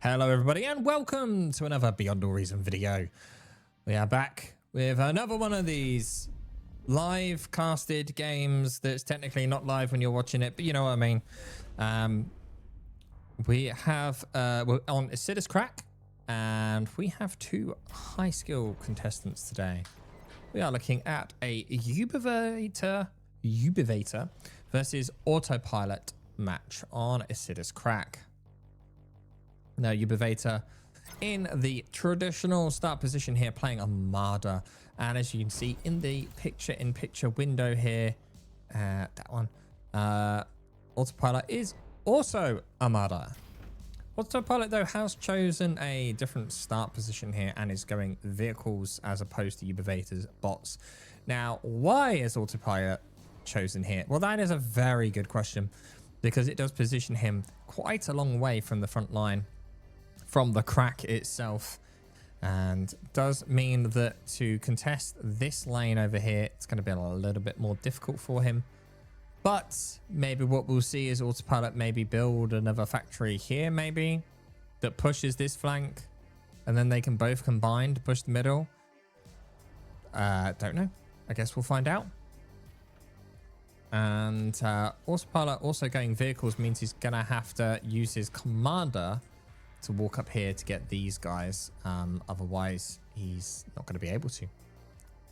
Hello everybody and welcome to another Beyond All Reason video. We are back with another one of these live casted games that's technically not live when you're watching it, but you know what I mean. We're on Isidis Crack and we have two high skill contestants today. We are looking at a Ubivator versus Autopilot match on Isidis Crack. Now, Ubivator in the traditional start position here, playing Armada. And as you can see in the picture-in-picture window here, that one, Autopilot is also Armada. Autopilot, though, has chosen a different start position here and is going vehicles as opposed to Ubivator's bots. Now, why is Autopilot chosen here? Well, that is a very good question because it does position him quite a long way from the front line, from the crack itself, and does mean that to contest this lane over here, it's going to be a little bit more difficult for him. But maybe what we'll see is Autopilot maybe build another factory here, maybe, that pushes this flank, and then they can both combine to push the middle. Don't know. I guess we'll find out. And Autopilot also going vehicles means he's going to have to use his commander to walk up here to get these guys. Otherwise, he's not going to be able to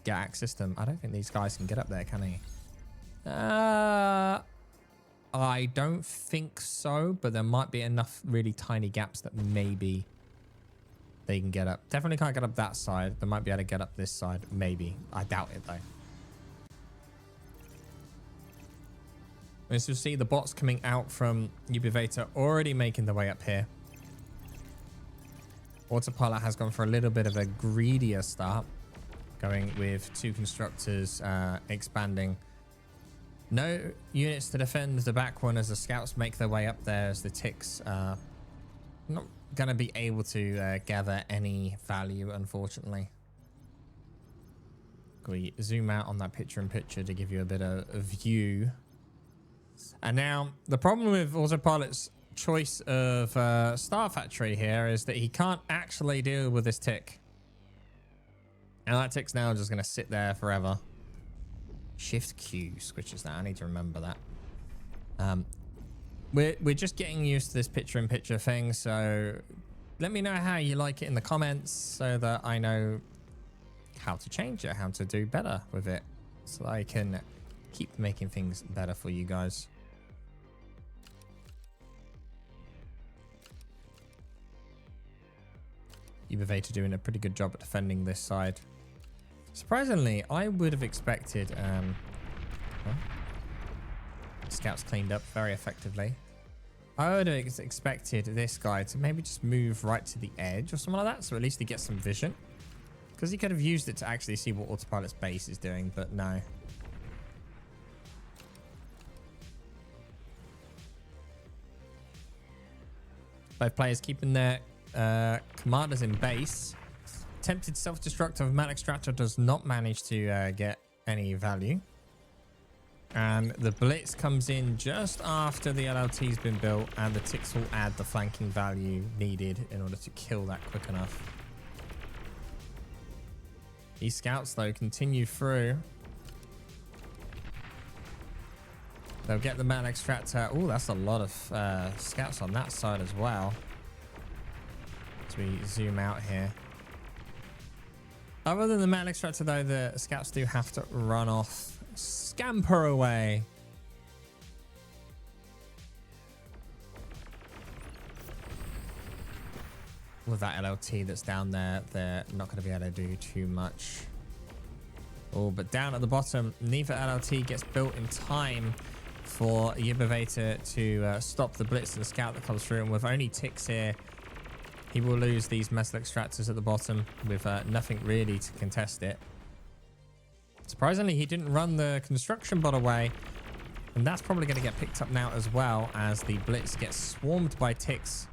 get access to them. I don't think these guys can get up there, can he? I don't think so, but there might be enough really tiny gaps that maybe they can get up. Definitely can't get up that side. They might be able to get up this side, maybe. I doubt it, though. As you'll see, the bots coming out from Ubivator already making their way up here. Autopilot has gone for a little bit of a greedier start, going with two constructors expanding. No units to defend the back one as the scouts make their way up there, as the ticks are not going to be able to gather any value, unfortunately. We zoom out on that picture-in-picture to give you a bit of a view. And now, the problem with Autopilot's choice of Star Factory here is that he can't actually deal with this tick. And that tick's now just going to sit there forever. Shift Q switches that. I need to remember that. We're just getting used to this picture-in-picture thing, so let me know how you like it in the comments so that I know how to change it, how to do better with it, so I can keep making things better for you guys. Ubivator doing a pretty good job at defending this side. Surprisingly, I would have expected well, scouts cleaned up very effectively. I would have expected this guy to maybe just move right to the edge or something like that, so at least he gets some vision, because he could have used it to actually see what Autopilot's base is doing, but no. Both players keeping their commanders in base. Attempted self-destruct of Man Extractor does not manage to get any value. And the Blitz comes in just after the LLT's been built, and the ticks will add the flanking value needed in order to kill that quick enough. These scouts, though, continue through. They'll get the Man Extractor. Oh, that's a lot of scouts on that side as well. As we zoom out here. Other than the Man Extractor, though, the scouts do have to run off, scamper away. With that LLT that's down there, they're not going to be able to do too much. Oh, but down at the bottom, neither LLT gets built in time for Ubivator to stop the Blitz and the scout that comes through. And with only ticks here, he will lose these metal extractors at the bottom with nothing really to contest it. Surprisingly, he didn't run the construction bot away. And that's probably going to get picked up now as well, as the Blitz gets swarmed by ticks.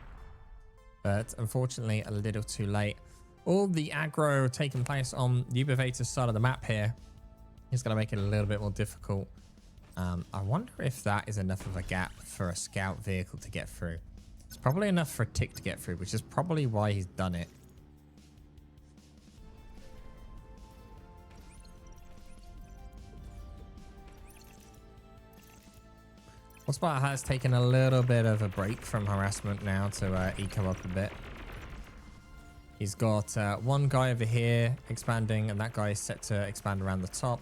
But unfortunately, a little too late. All the aggro taking place on Ubivator's side of the map here is going to make it a little bit more difficult. I wonder if that is enough of a gap for a scout vehicle to get through. It's probably enough for a tick to get through, which is probably why he's done it. Autopilot has taken a little bit of a break from harassment now to eco up a bit. He's got one guy over here expanding, and that guy is set to expand around the top.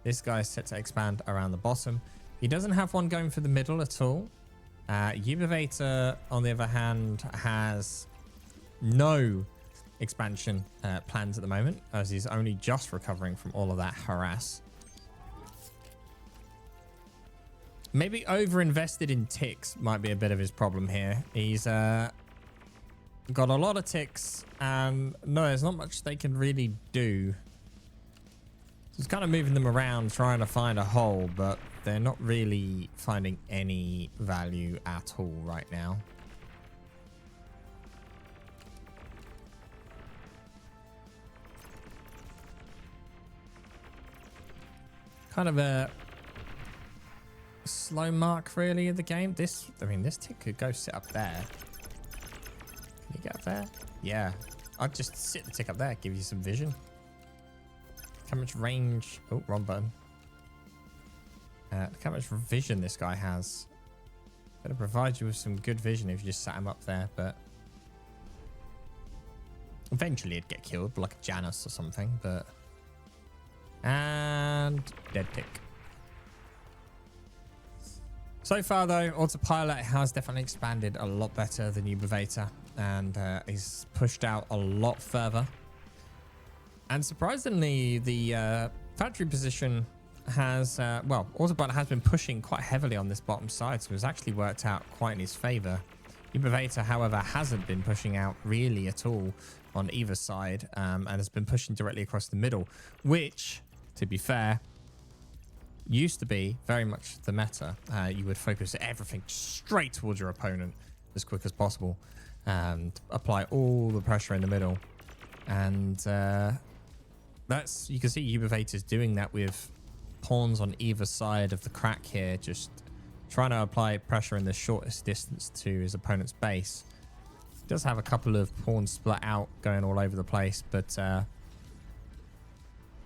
This guy is set to expand around the bottom. He doesn't have one going for the middle at all. Ubivator, on the other hand, has no expansion plans at the moment, as he's only just recovering from all of that harass. Maybe over-invested in ticks might be a bit of his problem here. He's got a lot of ticks, and no, there's not much they can really do. He's kind of moving them around, trying to find a hole, but they're not really finding any value at all right now. Kind of a slow mark really in the game. I mean, this tick could go sit up there. Can you get up there? Yeah. I'd just sit the tick up there, give you some vision. How much range? Oh, wrong button. Look how much vision this guy has. Better provide you with some good vision if you just sat him up there, but eventually it'd get killed like a Janus or something, but and dead tick. So far though, Autopilot has definitely expanded a lot better than Ubivator, and he's pushed out a lot further. And surprisingly, the factory position has, well, Autopilot has been pushing quite heavily on this bottom side, so it's actually worked out quite in his favor. Ubivator, however, hasn't been pushing out really at all on either side, and has been pushing directly across the middle, which, to be fair, used to be very much the meta. You would focus everything straight towards your opponent as quick as possible and apply all the pressure in the middle. And that's, you can see Ubivator's doing that with pawns on either side of the crack here, just trying to apply pressure in the shortest distance to his opponent's base. He does have a couple of pawns split out going all over the place, but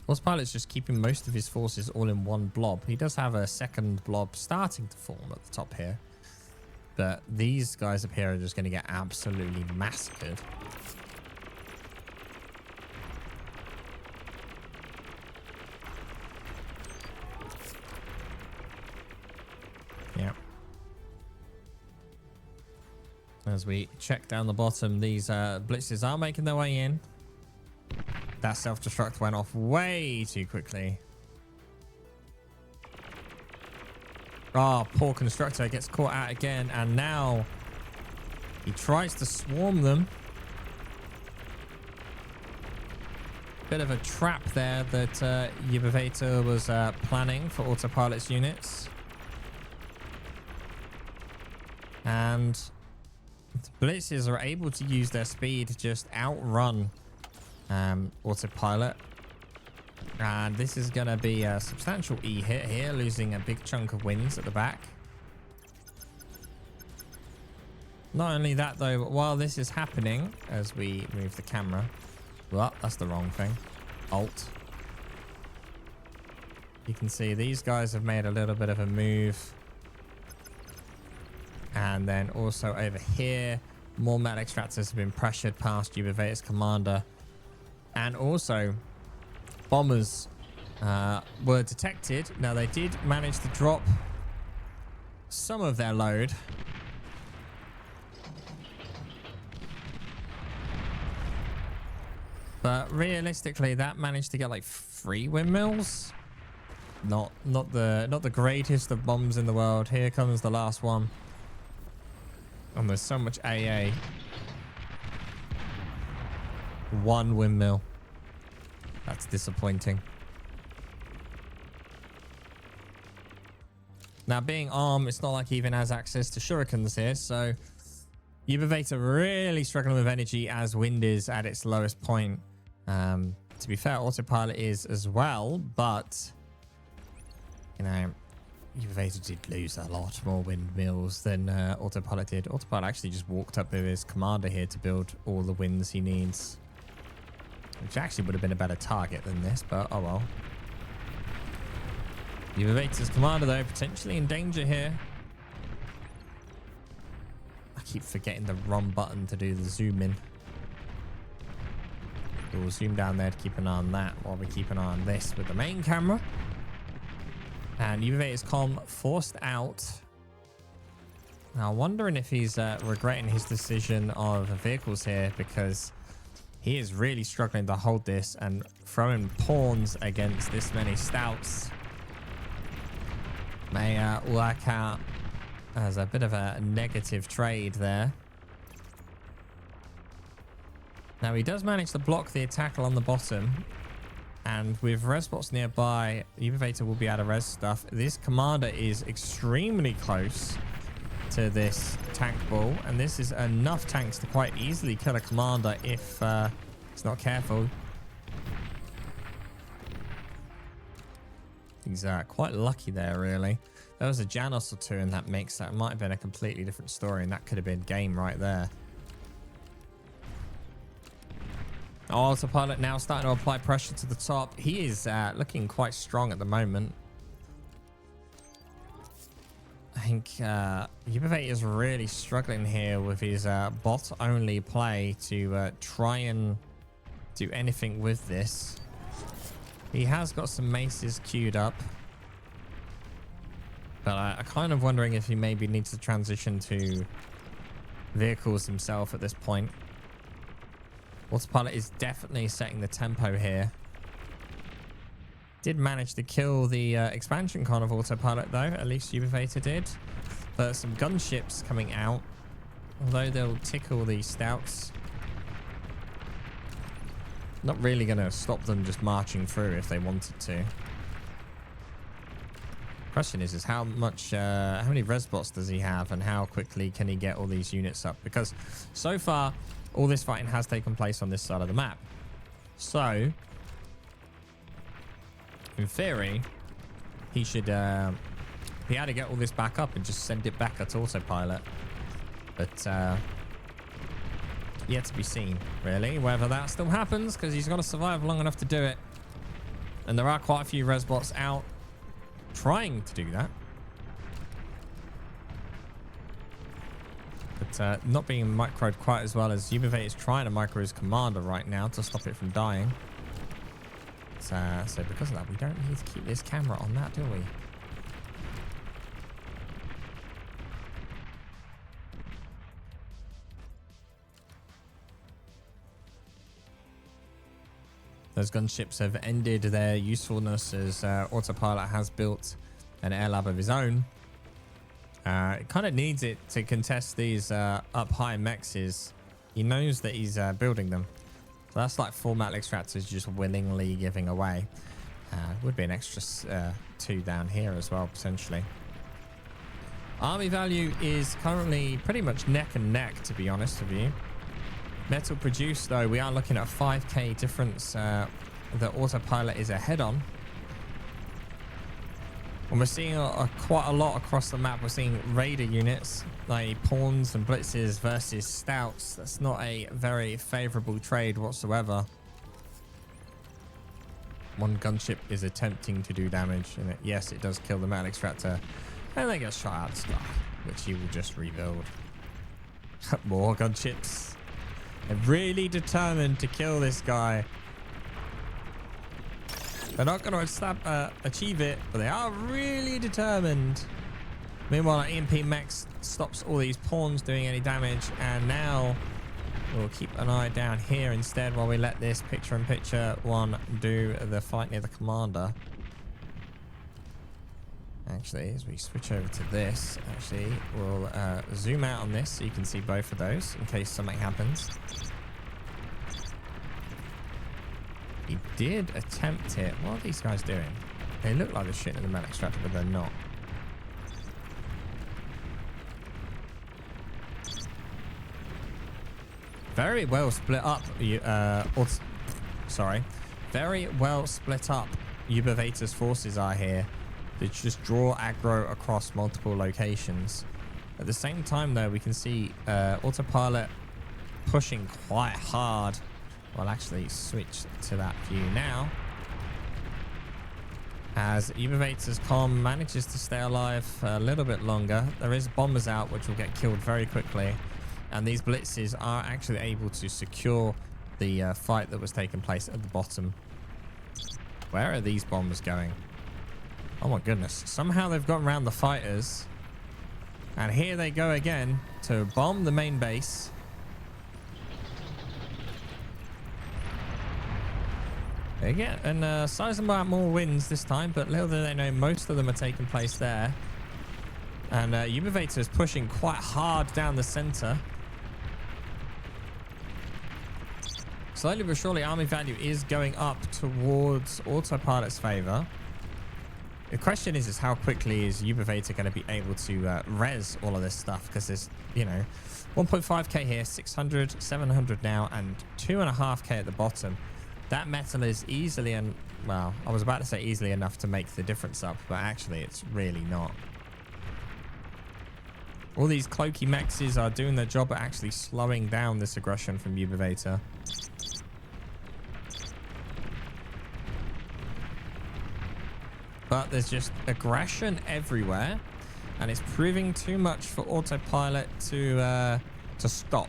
Autopilot's just keeping most of his forces all in one blob. He does have a second blob starting to form at the top here, but these guys up here are just going to get absolutely massacred. Yeah. As we check down the bottom, these blitzes are making their way in. That self-destruct went off way too quickly. Oh, poor constructor gets caught out again, and now he tries to swarm them. Bit of a trap there that Ubivator was planning for Autopilot's units. And the blitzes are able to use their speed to just outrun Autopilot, and this is going to be a substantial E hit here, losing a big chunk of wins at the back. Not only that though, but while this is happening, as we move the camera, well, that's the wrong thing, Alt, you can see these guys have made a little bit of a move, and then also over here more metal extractors have been pressured past Ubivator's commander. And also, bombers were detected. Now, they did manage to drop some of their load. But realistically, that managed to get like 3 windmills. Not the greatest of bombs in the world. Here comes the last one. And there's so much AA. 1 windmill. That's disappointing. Now, being armed, it's not like he even has access to shurikens here, so Ubivator really struggling with energy as wind is at its lowest point. To be fair, Autopilot is as well, but you know, Ubivator did lose a lot more windmills than Autopilot did. Autopilot actually just walked up with his commander here to build all the winds he needs. Which actually would have been a better target than this, but oh well. Ubivator's commander, though, potentially in danger here. I keep forgetting the wrong button to do the zoom in. We'll zoom down there to keep an eye on that while we keep an eye on this with the main camera. And Ubivator's comm forced out. Now, wondering if he's regretting his decision of vehicles here, because he is really struggling to hold this, and throwing pawns against this many stouts may work out as a bit of a negative trade there. Now, he does manage to block the attack along the bottom. And with res bots nearby, Ubivator will be able to res stuff. This commander is extremely close to this tank ball. And this is enough tanks to quite easily kill a commander if it's not careful. He's quite lucky there, really. There was a Janos or two in that mix. That might have been a completely different story. And that could have been game right there. Autopilot now starting to apply pressure to the top. He is looking quite strong at the moment. I think Ubivator is really struggling here with his bot-only play to try and do anything with this. He has got some maces queued up. But I'm kind of wondering if he maybe needs to transition to vehicles himself at this point. Autopilot is definitely setting the tempo here. Did manage to kill the expansion con of Autopilot, though. At least Ubivator did. But some gunships coming out. Although they'll tickle the stouts. Not really going to stop them just marching through if they wanted to. Question is how many res bots does he have, and how quickly can he get all these units up? Because so far, all this fighting has taken place on this side of the map. So, in theory, he should be able to get all this back up and just send it back at Autopilot. But yet to be seen, really, whether that still happens, because he's got to survive long enough to do it. And there are quite a few res bots out trying to do that. But not being microed quite as well as Ubivator is trying to micro his commander right now to stop it from dying. So because of that, we don't need to keep this camera on that, do we? Those gunships have ended their usefulness as Autopilot has built an air lab of his own. It kind of needs it to contest these up high mexes. He knows that he's building them. So that's like 4 metal extractors just willingly giving away. Would be an extra 2 down here as well, potentially. Army value is currently pretty much neck and neck, to be honest with you. Metal produced, though, we are looking at a 5k difference that Autopilot is ahead on. And we're seeing quite a lot across the map. We're seeing raider units, like pawns and blitzes versus stouts. That's not a very favorable trade whatsoever. One gunship is attempting to do damage, and yes, it does kill the metal extractor. And they get shot out of the sky, which he will just rebuild. More gunships. They're really determined to kill this guy. They're not going to achieve it, but they are really determined. Meanwhile, our EMP mech stops all these pawns doing any damage, and now we'll keep an eye down here instead while we let this picture-in-picture one do the fight near the commander. Actually, as we switch over to this, we'll zoom out on this so you can see both of those in case something happens. He did attempt it. What are these guys doing? They look like they're shitting in the metal extractor, but they're not. Very well split up. Very well split up. Ubivator's forces are here. to just draw aggro across multiple locations. At the same time, though, we can see Autopilot pushing quite hard. Well, actually switch to that view now. As Ubivator's comm manages to stay alive a little bit longer. There is bombers out, which will get killed very quickly. And these blitzes are actually able to secure the fight that was taking place at the bottom. Where are these bombers going? Oh my goodness. Somehow they've gotten around the fighters. And here they go again to bomb the main base. They get a sizable amount more wins this time, but little do they know most of them are taking place there. And Ubivator is pushing quite hard down the center. Slowly but surely, army value is going up towards Autopilot's favor. The question is how quickly is Ubivator going to be able to res all of this stuff? Because there's, you know, 1.5k here, 600, 700 now, and 2.5k at the bottom. That metal is easily, and well, I was about to say easily enough to make the difference up, but actually it's really not. All these cloaky mexes are doing their job at actually slowing down this aggression from Ubivator. But there's just aggression everywhere, and it's proving too much for Autopilot to stop.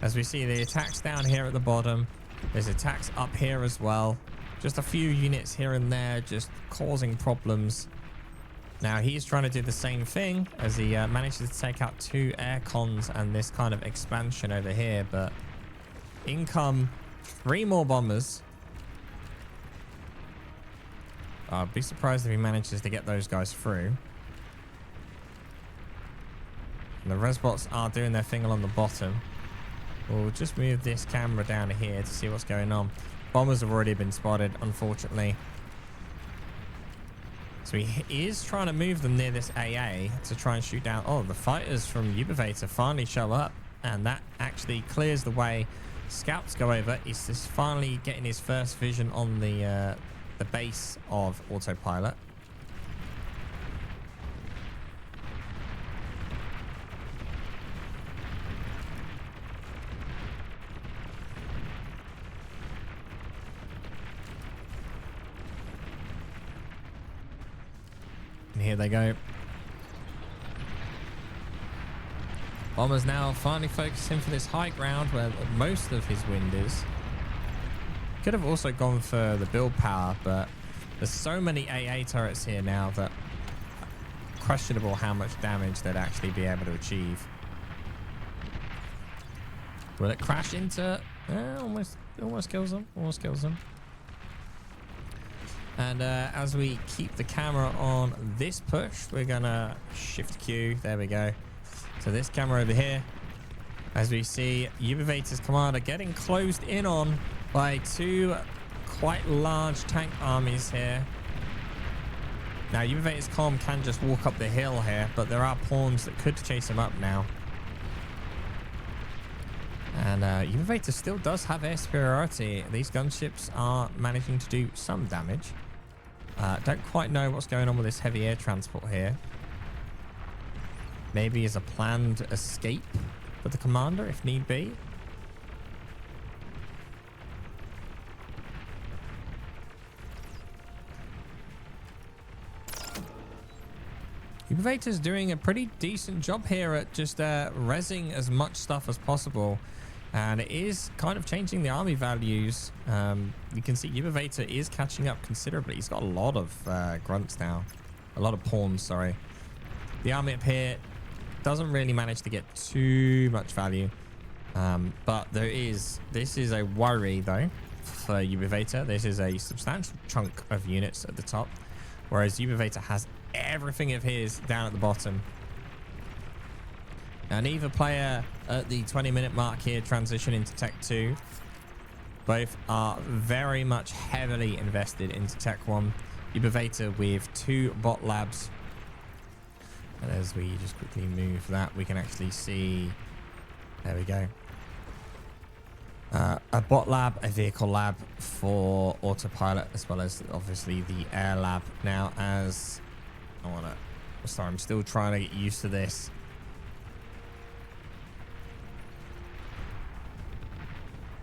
As we see the attacks down here at the bottom, there's attacks up here as well. Just a few units here and there just causing problems. Now he's trying to do the same thing as he manages to take out 2 air cons and this kind of expansion over here, but in come 3 more bombers. I'd be surprised if he manages to get those guys through. And the resbots are doing their thing along the bottom. We'll just move this camera down here to see what's going on. Bombers have already been spotted, unfortunately. So he is trying to move them near this AA to try and shoot down. Oh, the fighters from Ubivator finally show up, and that actually clears the way. Scouts go over. He's just finally getting his first vision on the base of Autopilot. And here they go. Bomber's now finally focusing for this high ground where most of his wind is. Could have also gone for the build power, but there's so many AA turrets here now that questionable how much damage they'd actually be able to achieve. Will it crash into... almost kills them. Almost kills them. And as we keep the camera on this push, we're going to shift Q. There we go. So this camera over here, as we see Ubivator's commander getting closed in on by 2 quite large tank armies here. Now Ubivator's comm can just walk up the hill here, but there are pawns that could chase him up now. And Ubivator still does have air superiority. These gunships are managing to do some damage. Don't quite know what's going on with this heavy air transport here. Maybe as a planned escape for the commander if need be. Ubivator's doing a pretty decent job here at just rezzing as much stuff as possible. And it is kind of changing the army values. You can see Ubivator is catching up considerably. He's got a lot of grunts now. A lot of pawns, sorry. The army up here doesn't really manage to get too much value. But this is a worry though for Ubivator. This is a substantial chunk of units at the top. Whereas Ubivator has everything of his down at the bottom. Now neither player at the 20-minute mark here transition into Tech 2. Both are very much heavily invested into Tech 1. Ubivator with 2 bot labs. And as we just quickly move that, we can actually see... There we go. a bot lab, a vehicle lab for autopilot, as well as obviously the air lab. Now, as sorry, I'm still trying to get used to this.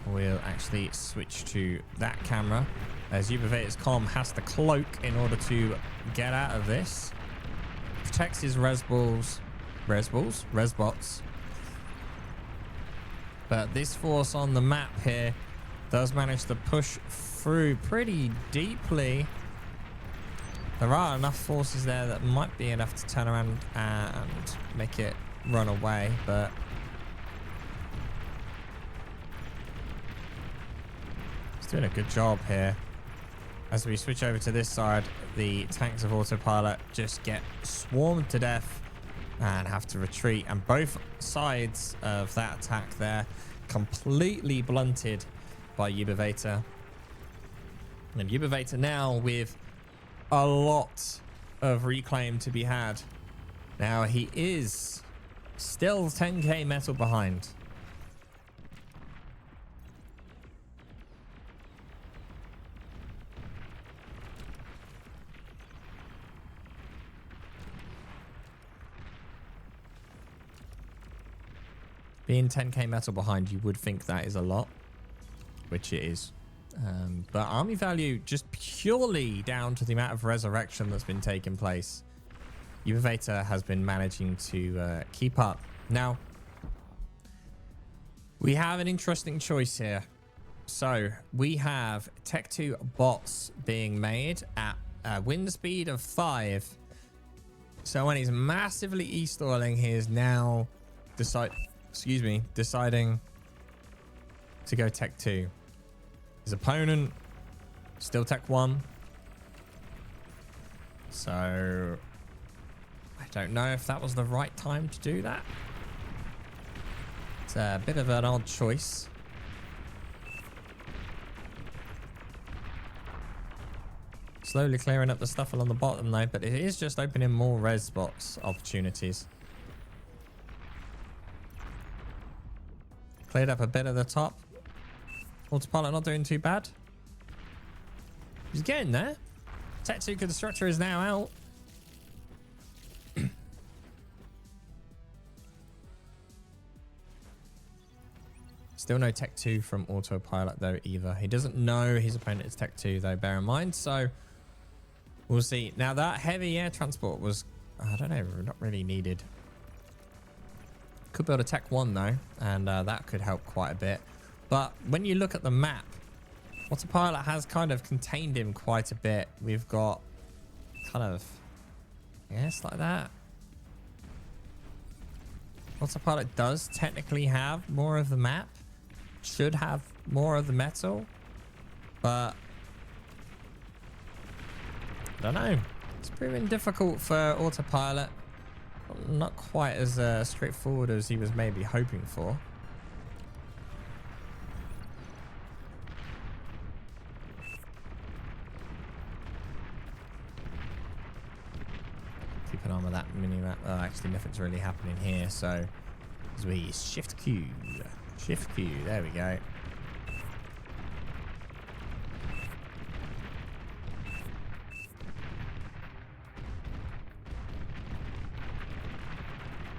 We'll actually switch to that camera, as Ubivator's comm has to cloak in order to get out of this. Protects his resbots. But this force on the map here does manage to push through pretty deeply. There are enough forces there that might be enough to turn around and make it run away, but it's doing a good job here. As we switch over to this side, the tanks of autopilot just get swarmed to death and have to retreat, and both sides of that attack there completely blunted by Ubivator. And Ubivator now with a lot of reclaim to be had. Now he is still 10k metal behind. Being 10k metal behind, you would think that is a lot, which it is. But army value just purely down to the amount of resurrection that's been taking place. Ubivator has been managing to keep up. Now, we have an interesting choice here. So we have Tech 2 bots being made at a wind speed of 5. So when he's massively east oiling, he is now deciding to go Tech 2. His opponent still Tech 1. So I don't know if that was the right time to do that. It's a bit of an odd choice. Slowly clearing up the stuff along the bottom though, but it is just opening more res spots opportunities. Cleared up a bit at the top. Autopilot not doing too bad. He's getting there. Tech 2 constructor is now out. Still no Tech 2 from Autopilot though either. He doesn't know his opponent is Tech 2 though, bear in mind. So we'll see. Now that heavy air transport was, I don't know, not really needed. Could build a Tech 1 though, and that could help quite a bit. But when you look at the map, Autopilot has kind of contained him quite a bit. We've got kind of, yes, like that. Autopilot does technically have more of the map, should have more of the metal, but I don't know. It's proving difficult for Autopilot. Not quite as straightforward as he was maybe hoping for. Keep an eye on that mini map. Oh, actually, nothing's really happening here. So, as we shift Q, there we go.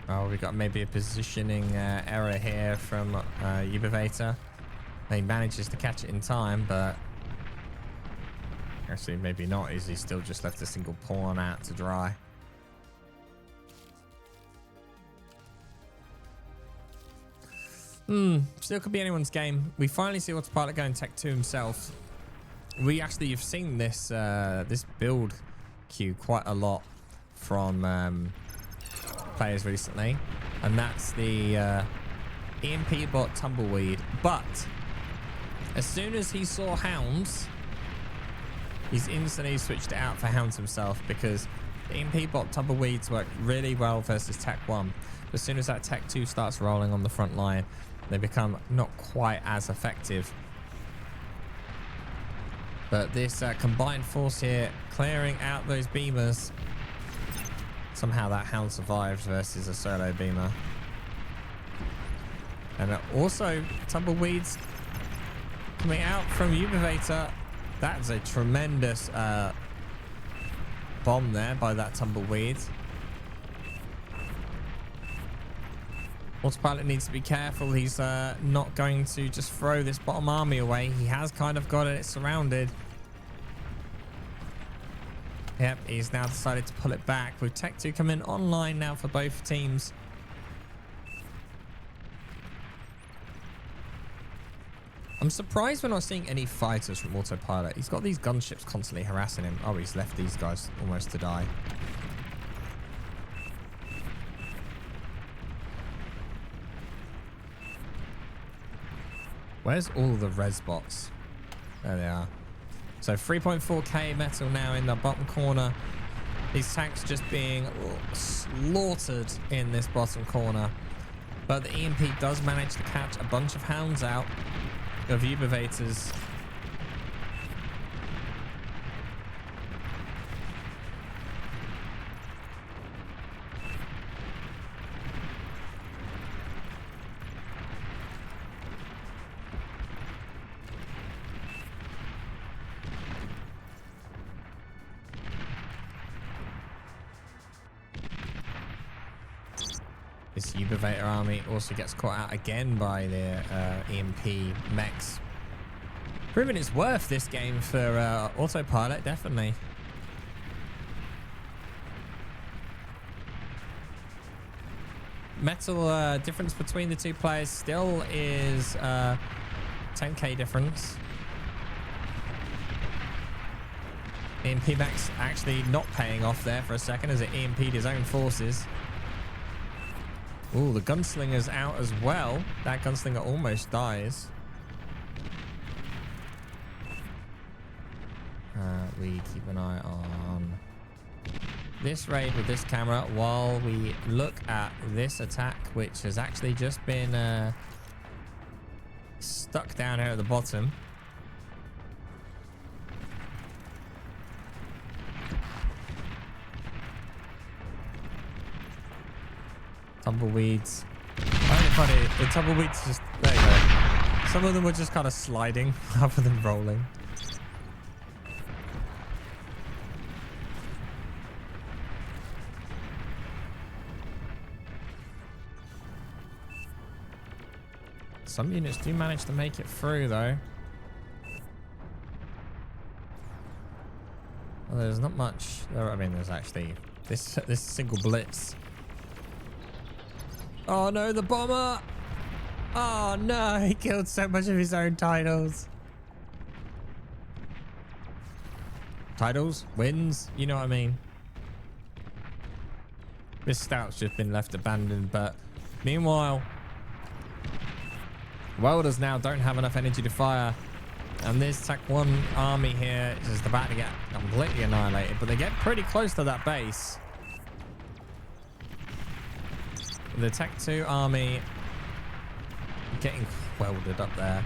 Oh, we got maybe a positioning error here from Ubivator. He manages to catch it in time, but actually maybe not, as he still just left a single pawn out to dry. Still could be anyone's game. We finally see Autopilot going Tech 2 himself. We actually have seen this this build queue quite a lot from players recently, and that's the EMP bot Tumbleweed. But as soon as he saw Hounds, he's instantly switched it out for Hounds himself, because the EMP bot Tumbleweeds work really well versus Tech 1. As soon as that Tech 2 starts rolling on the front line, they become not quite as effective. But this combined force here, clearing out those beamers. Somehow that Hound survived versus a solo beamer. And also, Tumbleweeds coming out from Ubivator. That's a tremendous bomb there by that tumbleweed. Autopilot needs to be careful. He's not going to just throw this bottom army away. He has kind of got it surrounded. Yep, he's now decided to pull it back with Tech 2 coming online now for both teams. I'm surprised we're not seeing any fighters from Autopilot. He's got these gunships constantly harassing him. Oh, he's left these guys almost to die. Where's all the res bots? There they are. So 3.4k metal now in the bottom corner. These tanks just being slaughtered in this bottom corner. But the EMP does manage to catch a bunch of hounds out of Ubivators. This Ubivator army also gets caught out again by the EMP mechs. Proving it's worth this game for Autopilot, definitely. Metal difference between the two players still is 10k difference. EMP mechs actually not paying off there for a second as it EMP'd his own forces. Oh, the gunslinger's out as well. That gunslinger almost dies. We keep an eye on this raid with this camera while we look at this attack, which has actually just been stuck down here at the bottom. Tumbleweeds. I find it funny. The tumbleweeds just... There you go. Some of them were just kind of sliding rather than rolling. Some units do manage to make it through, though. Well, there's not much. I mean, there's actually this single blitz. Oh no, the bomber! Oh no, he killed so much of his own titles. Titles, wins, you know what I mean. This stout's just been left abandoned, but meanwhile, welders now don't have enough energy to fire. And this Tech 1 army here is just about to get completely annihilated, but they get pretty close to that base. The Tech 2 army getting welded up there.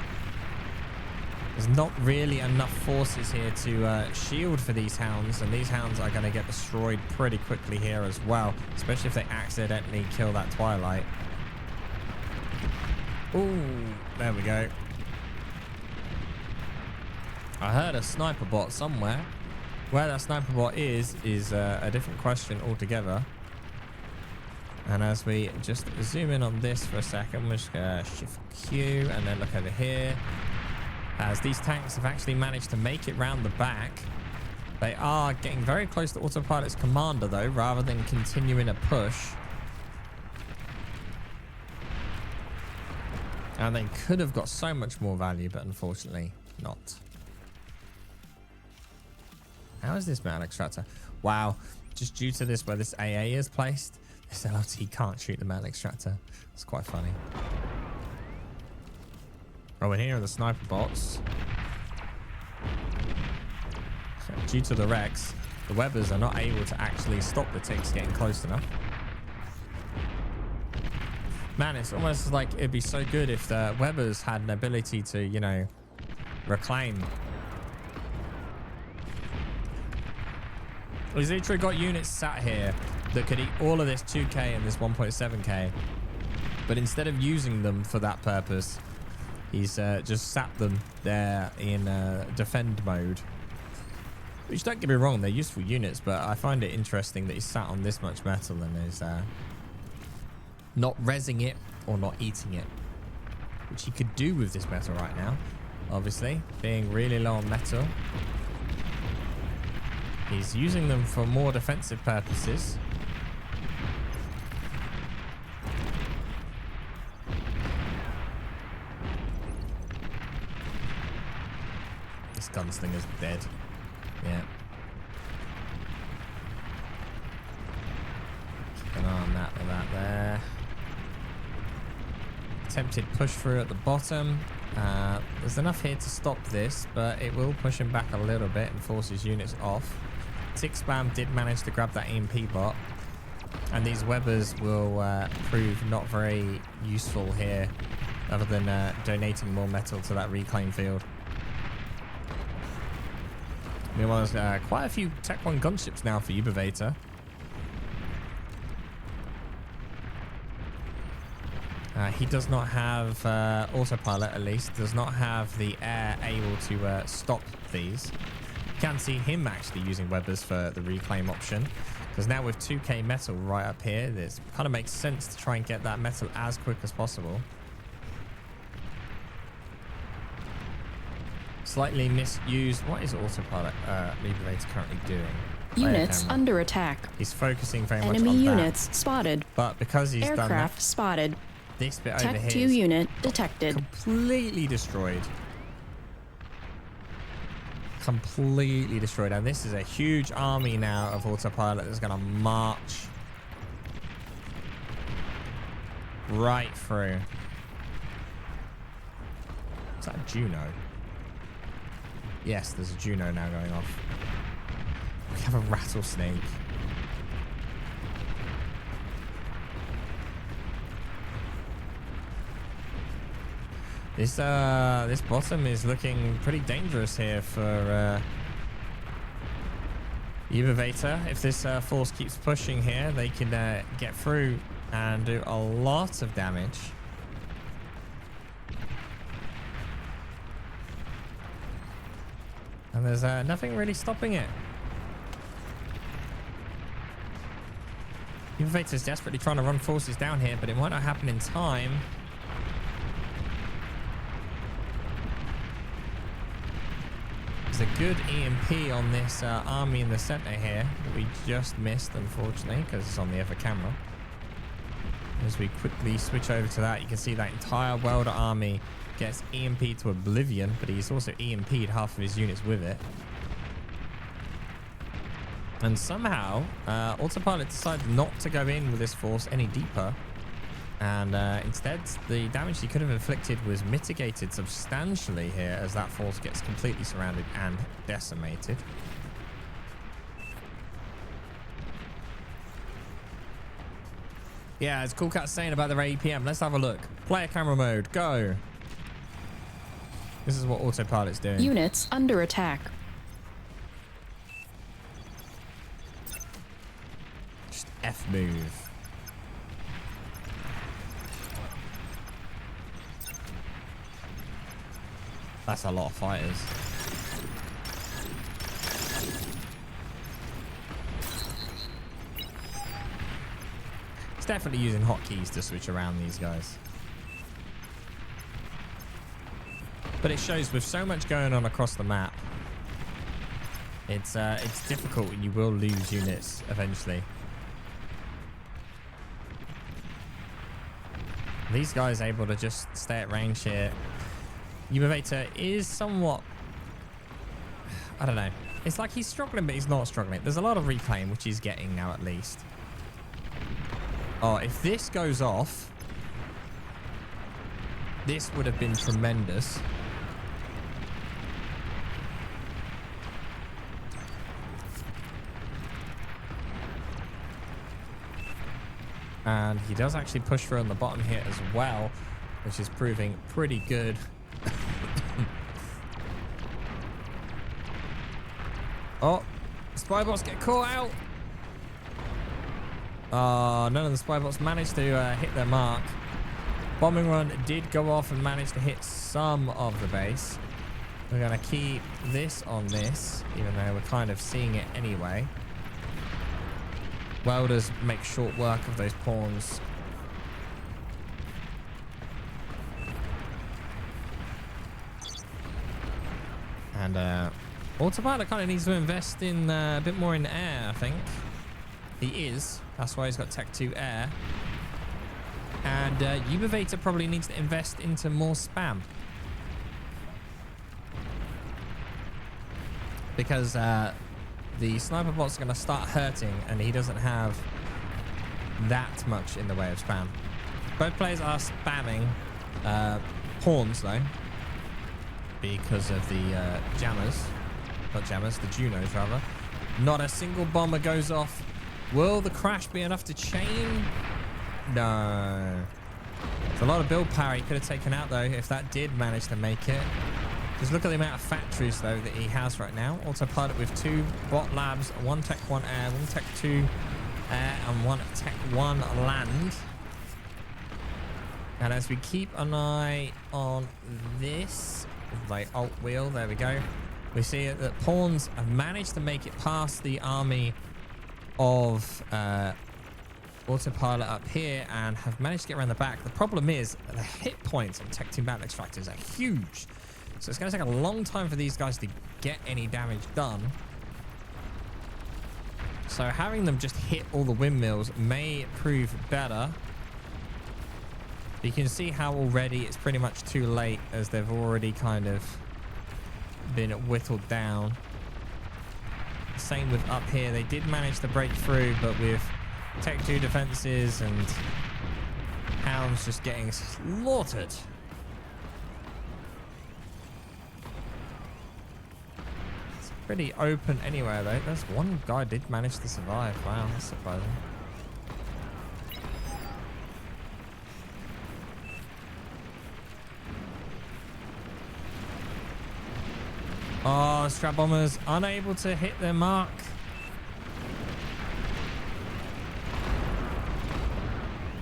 There's not really enough forces here to shield for these hounds, and these hounds are going to get destroyed pretty quickly here as well, especially if they accidentally kill that Twilight. Ooh, there we go. I heard a sniper bot somewhere. Where that sniper bot is a different question altogether. And as we just zoom in on this for a second, we're just going to shift Q and then look over here. As these tanks have actually managed to make it round the back. They are getting very close to Autopilot's commander though, rather than continuing a push. And they could have got so much more value, but unfortunately not. How is this metal extractor? Wow, just due to this, where this AA is placed, this LRT can't shoot the metal extractor. It's quite funny. Oh, and here are the sniper bots. So due to the wrecks, the Webbers are not able to actually stop the ticks getting close enough. Man, it's almost like it'd be so good if the Webbers had an ability to, you know, reclaim. We've literally got units sat here that could eat all of this 2k and this 1.7k. But instead of using them for that purpose, He's just sat them there in defend mode. Which, don't get me wrong, they're useful units, but I find it interesting that he's sat on this much metal and is not rezzing it or not eating it. Which he could do with this metal right now, obviously, being really low on metal. He's using them for more defensive purposes. This gunslinger's dead. Yeah. Keep an eye on that with that there. Attempted push through at the bottom. There's enough here to stop this, but it will push him back a little bit and force his units off. Tick Spam did manage to grab that EMP bot. And these Webbers will prove not very useful here, other than donating more metal to that reclaim field. Meanwhile, there's quite a few Tech 1 gunships now for Ubivator. He does not have autopilot, at least. Does not have the air able to stop these. You can see him actually using Webbers for the reclaim option. Because now with 2k metal right up here, this kind of makes sense to try and get that metal as quick as possible. Slightly misused. What is autopilot Ubivator currently doing? Units under attack. He's focusing very much on that. Enemy units spotted. But because he's done that, aircraft spotted. this bit Tech over here 2 is unit detected. completely destroyed. Completely destroyed. And this is a huge army now of autopilot that's going to march right through. Is that a Juno? Yes, there's a Juno now going off. We have a rattlesnake. This bottom is looking pretty dangerous here for Ubivator. If this force keeps pushing here, they can get through and do a lot of damage. And there's nothing really stopping it. Ubivator's desperately trying to run forces down here, but it might not happen in time. There's a good EMP on this army in the center here that we just missed, unfortunately, because it's on the other camera. As we quickly switch over to that, you can see that entire welder army gets EMP'd to oblivion, but he's also EMP'd half of his units with it. And somehow, Autopilot decided not to go in with this force any deeper. And instead, the damage he could have inflicted was mitigated substantially here as that force gets completely surrounded and decimated. Yeah, as Cool Cat's saying about the APM, let's have a look. Player camera mode, go. This is what Autopilot's doing. Units under attack. Just F move. That's a lot of fighters. It's definitely using hotkeys to switch around these guys. But it shows with so much going on across the map, it's difficult and you will lose units eventually. These guys are able to just stay at range here. Ubivator is somewhat, I don't know. It's like he's struggling, but he's not struggling. There's a lot of reclaim, which he's getting now at least. Oh, if this goes off, this would have been tremendous. And he does actually push through on the bottom here as well, which is proving pretty good. Oh, spy bots get caught out. None of the spy bots managed to hit their mark. Bombing run did go off and manage to hit some of the base. We're going to keep this on this, even though we're kind of seeing it anyway. Welders make short work of those pawns. And Autopilot kind of needs to invest in a bit more in air, I think. He is. That's why he's got Tech 2 air. And Ubivator probably needs to invest into more spam. Because the sniper bots are going to start hurting and he doesn't have that much in the way of spam. Both players are spamming pawns though, because of the jammers. Not jammers, the Junos rather. Not a single bomber goes off. Will the crash be enough to chain? No. It's a lot of build power he could have taken out though if that did manage to make it. Just look at the amount of factories though that he has right now. Autopilot with 2 bot labs, 1 Tech 1 air, 1 Tech 2 air, and 1 Tech 1 land. And as we keep an eye on this, like alt wheel, there we go. We see that pawns have managed to make it past the army of Autopilot up here and have managed to get around the back. The problem is the hit points on Tech 2 battle extractors are huge. So it's going to take a long time for these guys to get any damage done. So having them just hit all the windmills may prove better. You can see how already it's pretty much too late as they've already kind of been whittled down. Same with up here. They did manage to break through, but with Tech 2 defenses and hounds just getting slaughtered. It's pretty open anywhere though. There's one guy did manage to survive. Wow, that's surprising. Oh, strap bombers unable to hit their mark.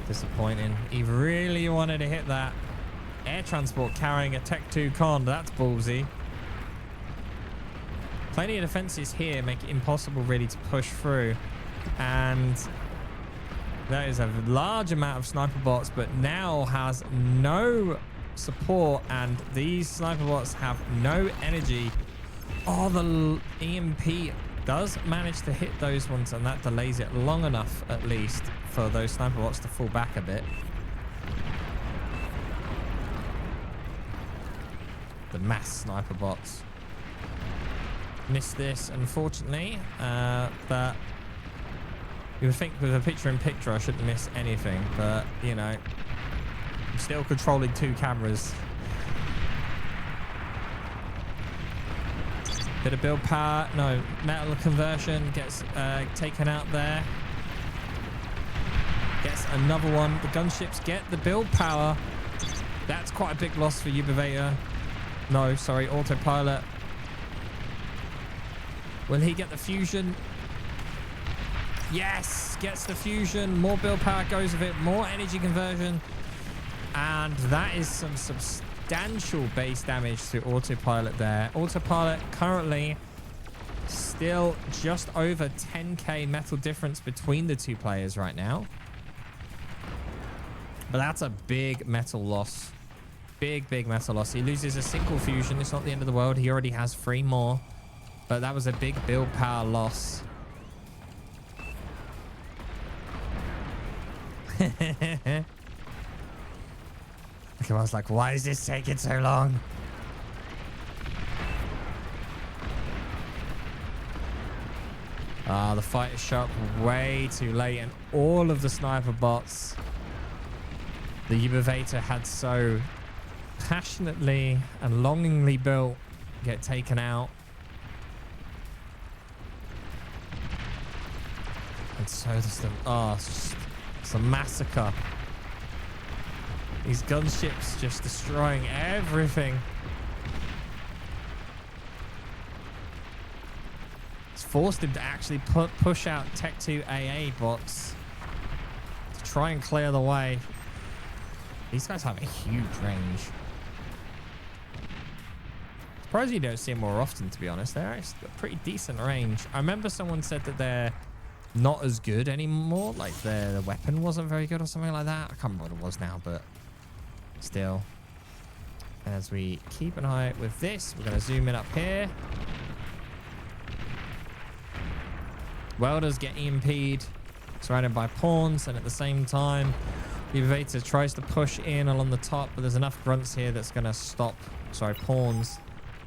Disappointing. He really wanted to hit that. Air transport carrying a Tech 2 con. That's ballsy. Plenty of defenses here make it impossible really to push through. And there is a large amount of sniper bots, but now has no support. And these sniper bots have no energy. Oh, the EMP does manage to hit those ones, and that delays it long enough, at least, for those sniper bots to fall back a bit. The mass sniper bots. Missed this, unfortunately, but you would think with a picture-in-picture I shouldn't miss anything, but, you know, I'm still controlling 2 cameras. Bit of build power. No, metal conversion gets taken out there. Gets another one. The gunships get the build power. That's quite a big loss for Ubivator. No, sorry, Autopilot. Will he get the fusion? Yes, gets the fusion. More build power goes with it. More energy conversion. And that is some substantial base damage to Autopilot there. Autopilot currently still just over 10k metal difference between the 2 players right now. But that's a big metal loss. Big metal loss. He loses a single fusion. It's not the end of the world. He already has 3 more. But that was a big build power loss. I was like, why is this taking so long? The fight is shot way too late, and all of the sniper bots the Ubivator had so passionately and longingly built get taken out. And so does the... Oh, it's a massacre. These gunships just destroying everything. It's forced him to actually push out Tech 2 AA bots to try and clear the way. These guys have a huge range. Surprised you don't see them more often, to be honest. They're actually a pretty decent range. I remember someone said that they're not as good anymore. Like the weapon wasn't very good or something like that. I can't remember what it was now, but still. As we keep an eye with this, we're going to zoom in up here. Welders get EMP'd, surrounded by pawns, and at the same time, Ubivator tries to push in along the top, but there's enough grunts here that's going to stop. Sorry, pawns.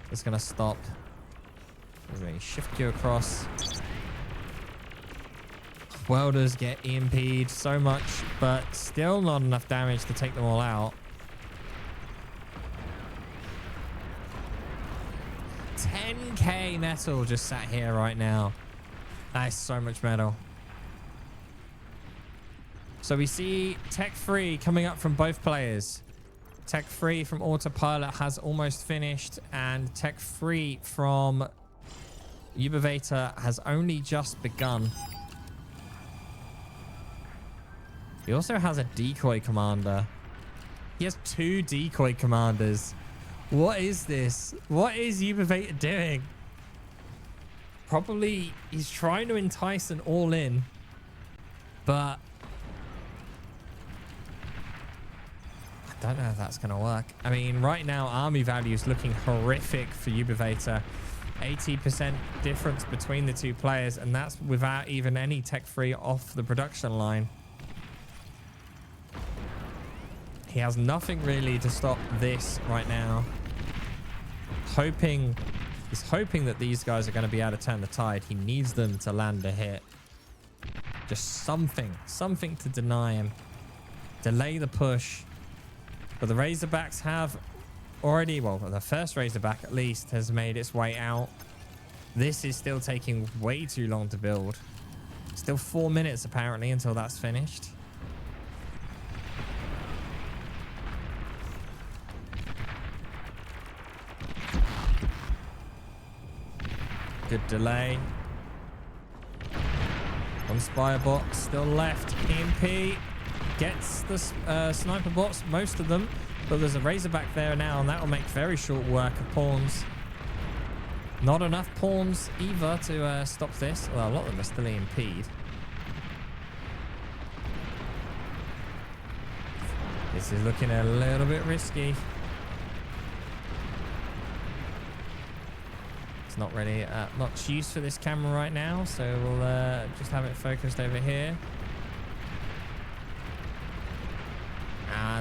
That's going to stop. As we shift you across. Welders get EMP'd so much, but still not enough damage to take them all out. 10k metal just sat here right now. That is so much metal. So we see Tech 3 coming up from both players. Tech 3 from Autopilot has almost finished, and Tech 3 from Ubivator has only just begun. He also has a decoy commander. He has 2 decoy commanders. What is this? What is Ubivator doing? Probably he's trying to entice an all-in, but I don't know if that's going to work. I mean, right now, army value is looking horrific for Ubivator. 80% difference between the two players, and that's without even any Tech 3 off the production line. He has nothing really to stop this right now. He's hoping that these guys are going to be able to turn the tide. He needs them to land a hit. Just something to deny him. Delay the push. But the Razorbacks have already, well, the first Razorback at least has made its way out. This is still taking way too long to build. Still 4 minutes apparently until that's finished. Good delay. One Spire bot still left. EMP gets the sniper bots, most of them, but there's a Razorback there now, and that will make very short work of pawns. Not enough pawns either to stop this. Well, a lot of them are still EMP'd. This is looking a little bit risky. Not really much use for this camera right now, so we'll just have it focused over here.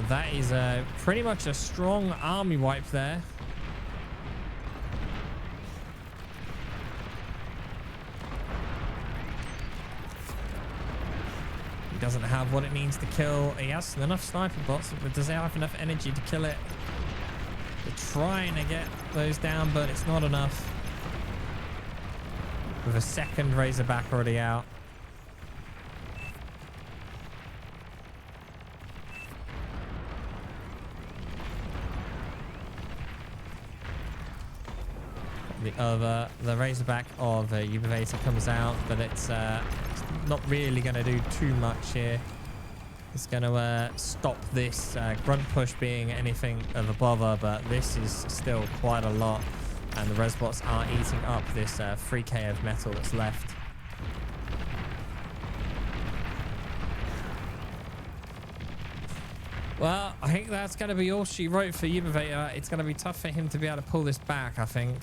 That is pretty much a strong army wipe there. He doesn't have what it needs to kill. He has enough sniper bots, but does he have enough energy to kill it? They're trying to get those down, but it's not enough. With a second Razorback already out. The Razorback of Ubivator comes out, but it's not really going to do too much here. It's going to stop this grunt push being anything of a bother, but this is still quite a lot. And the Resbots are eating up this 3k of metal that's left. Well, I think that's going to be all she wrote for Ubivator. It's going to be tough for him to be able to pull this back, I think.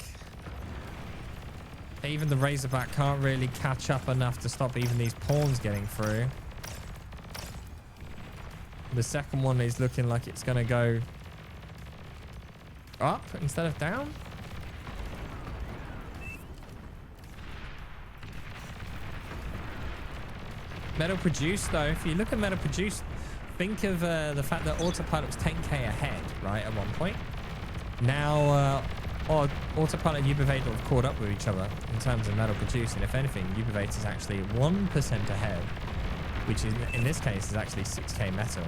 Even the Razorback can't really catch up enough to stop even these pawns getting through. The second one is looking like it's going to go up instead of down. Metal produced, though, if you look at metal produced, think of the fact that Autopilot was 10k ahead, right, at one point. Now, Autopilot and Ubivator have caught up with each other in terms of metal produced, and if anything, Ubivator is actually 1% ahead, which is, in this case, is actually 6k metal.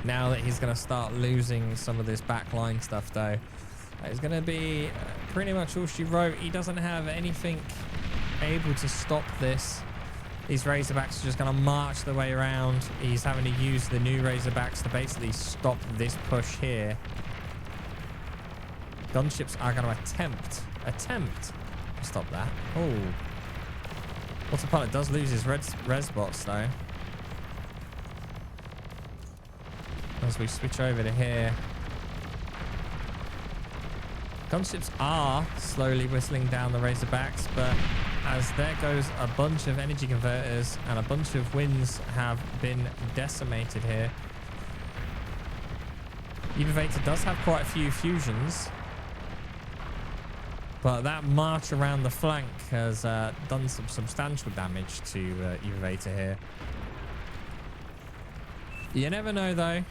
Now that he's going to start losing some of this backline stuff, though, it's going to be pretty much all she wrote. He doesn't have anything able to stop this. These Razorbacks are just going to march their way around. He's having to use the new Razorbacks to basically stop this push here. Gunships are going to attempt to stop that. Oh. Autopilot does lose his res bots though. As we switch over to here. Gunships are slowly whistling down the Razorbacks, but as there goes a bunch of energy converters and a bunch of winds have been decimated here. Ubivator does have quite a few fusions, but that march around the flank has done some substantial damage to Ubivator here. You never know though.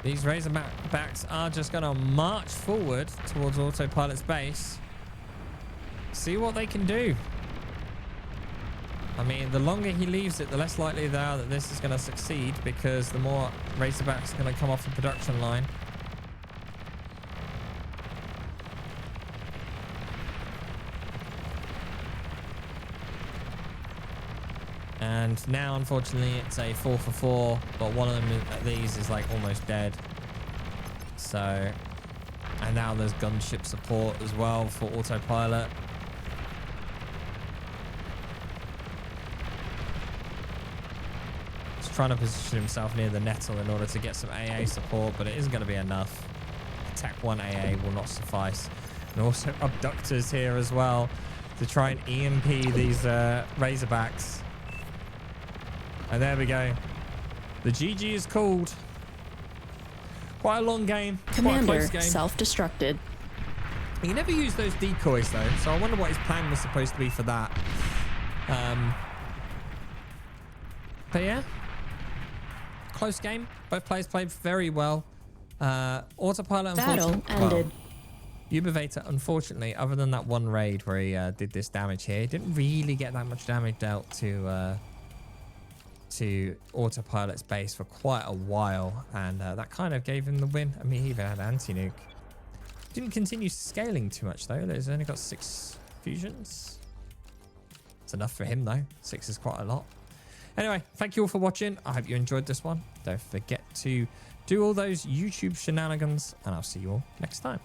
These Razorbacks are just going to march forward towards Autopilot's base. See what they can do. I mean, the longer he leaves it, the less likely they are that this is going to succeed, because the more Razorbacks are going to come off the production line. And now, unfortunately, it's a 4 for 4, but one of them, these is like almost dead. So, and now there's gunship support as well for Autopilot. He's trying to position himself near the nettle in order to get some AA support, but it isn't going to be enough. Attack 1 AA will not suffice. And also abductors here as well to try and EMP these Razorbacks. And there we go. The GG is called. Quite a long game. Commander quite a close game. self-destructed. He never used those decoys though, so I wonder what his plan was supposed to be for that. But yeah, close game. Both players played very well. Autopilot, Battle ended. Ubivator, unfortunately, other than that one raid where he did this damage here, he didn't really get that much damage dealt to Autopilot's base for quite a while, and that kind of gave him the win. I mean, he even had anti-nuke. Didn't continue scaling too much though. He's only got 6 fusions. It's enough for him though. 6 is quite a lot. Anyway, thank you all for watching. I hope you enjoyed this one. Don't forget to do all those YouTube shenanigans, and I'll see you all next time.